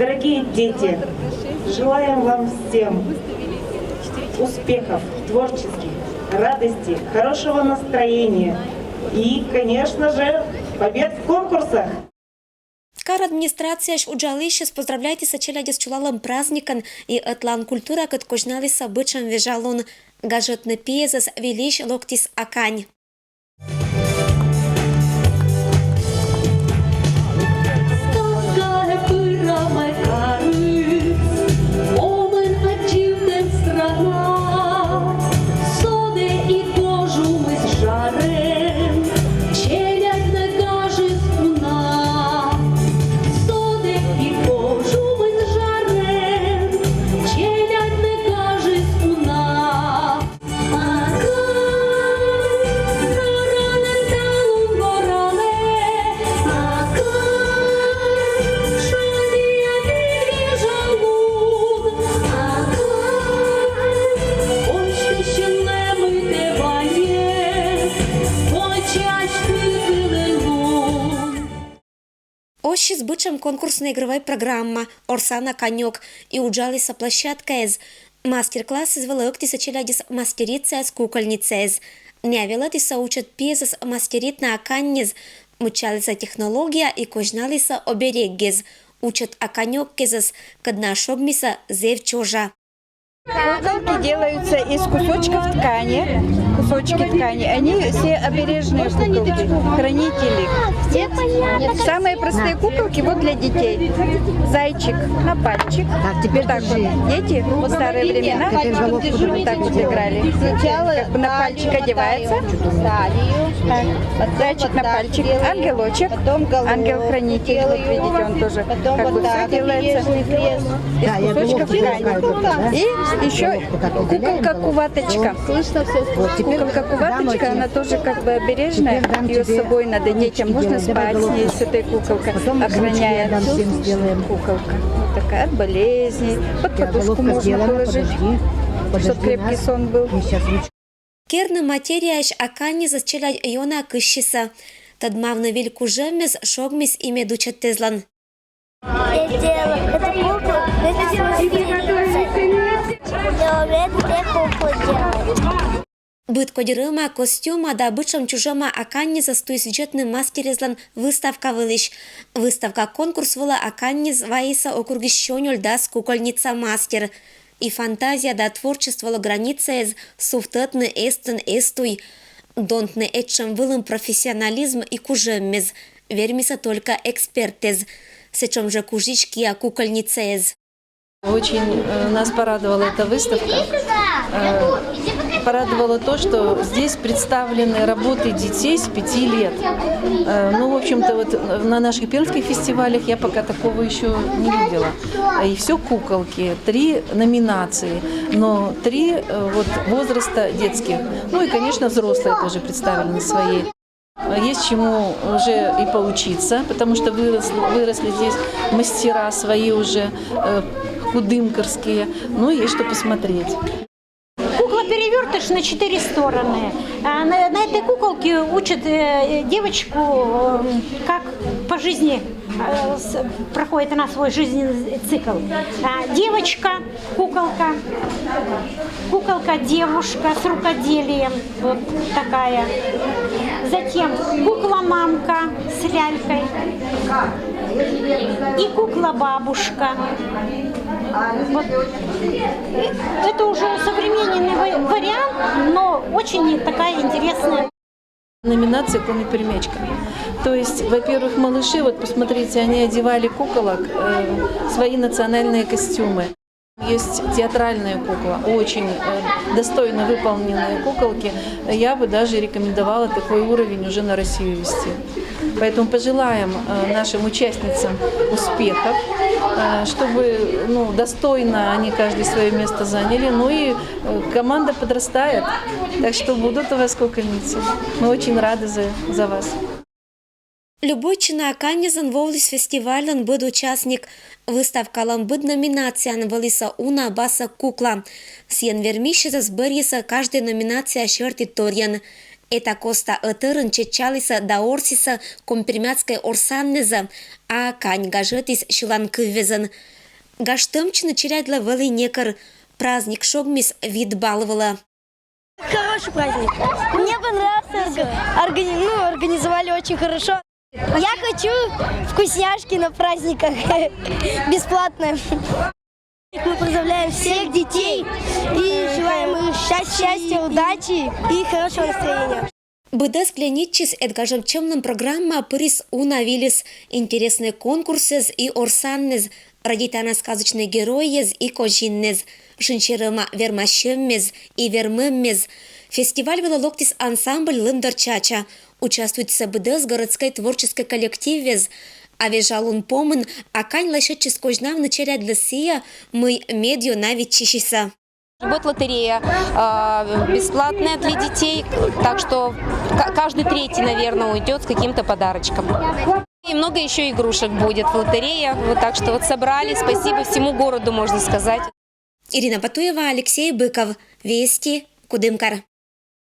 Дорогие дети, желаем вам всем успехов творческих, радости, хорошего настроения и, конечно же, побед в конкурсах. Кар администрация уджалищес поздравляйте с челяди с чулалом праздникан и атлан культура, кат кожнали с обычаем вежалун гажетны пьезас велиш локтис акань. Ощи с бычем конкурсная игровая программа «Орсана конек» и уджалиса площадка из мастер-класс из велоктиса челядис мастерица с кукольницез. Нявелатиса учат пьесас мастерит на аканниз, мучалиса технология и кожналиса обереггез, учат аканек кезас, кадна шогмиса зев чожа. Куколки делаются из кусочков ткани, они все обережные куколки, хранители. Самые простые куколки вот для детей. Зайчик на пальчик. Теперь так вот дети в старые времена вот так вот играли. Как бы на пальчик одевается. Зайчик на пальчик, ангелочек, ангел-хранитель. Вот видите, он тоже как бы все делается из кусочков ткани. И еще куколка-куваточка. Куколка-куваточка, она тоже как бы обережная. Ее с собой надо детям. Можно спать с ней, с этой куколкой. Охраняет куколка. Вот такая от болезней. Под подушку можно положить, чтобы крепкий сон был. Керна материя аж акани зачеля йона кыщиса. Тадмавна вильку жемес шогмис и медучат тезлан. Я делала эту куклу, Быт кодирыма костюма да бычам чужома аканни застуй сюжетным мастерезлан выставка вылыш. Выставка конкурс вала аканни зваиса окургищонюль дас кукольница мастер. И фантазия да творчество граница из суфтетны эстен эстуй. Донтны этчем вылым профессионализм и кужеммез. Вермиса только экспертез. Сечом же кужички а кукольницез. Очень нас порадовала эта выставка. Порадовало то, что здесь представлены работы детей с 5 лет. Ну, в общем-то, вот на наших пермских фестивалях я пока такого еще не видела. И все куколки, 3 номинации, но 3 вот возраста детских. Ну и, конечно, взрослые тоже представлены свои. Есть чему уже и поучиться, потому что выросли здесь мастера свои уже кудымкарские. Ну, есть что посмотреть. Кукла-перевертыш на 4 стороны. На этой куколке учат девочку, как по жизни проходит она свой жизненный цикл. Девочка, куколка, куколка-девушка с рукоделием, вот такая. Затем кукла-мамка с лялькой и кукла-бабушка. Вот. Это уже современный вариант, но очень такая интересная. Номинация «Коми-перемечка». То есть, во-первых, малыши, вот посмотрите, они одевали куколок, свои национальные костюмы. Есть театральная кукла, очень достойно выполненные куколки. Я бы даже рекомендовала такой уровень уже на Россию вести. Поэтому пожелаем нашим участницам успехов, чтобы достойно они каждый свое место заняли. Ну и команда подрастает, так что будут у вас кукольницы. Мы очень рады за вас. Любой чинаканезан волис фестивален бъд участник выставкалан бъд номинациян валиса уна баса кукла. Сиен вермище за сбъриса каждая номинация шверти торьян. Это коста ытырын чечалиса да орсиса компримятской орсаннеза, а кань гажетис шилан кыввезен. Гаштымчны черядла вэлый некар, праздник шогмис вид баловала. Хороший праздник. Мне понравился. Организовали очень хорошо. Я хочу вкусняшки на праздниках. Бесплатно. Мы поздравляем всех детей и желаем им счастья, удачи и хорошего настроения. Быда склянитчис эдгажем чемным программа пырис унавилис интересные конкурсы и орсаннез, радитана сказочные герои и кожиннез, шинчерыма вермащеммез и вермыммез. Фестиваль велологтис ансамбль Лымдар-Чача. Участвует СБД с городской творческой коллективез. А вежалун помын, а кань лашетчис кожнав начеряд лысия, мы медио навитчищиса. Будет лотерея бесплатная для детей, так что каждый третий, наверное, уйдет с каким-то подарочком. И много еще игрушек будет в лотерее, вот так что вот собрали, спасибо всему городу, можно сказать. Ирина Батуева, Алексей Быков. Вести, Кудымкар.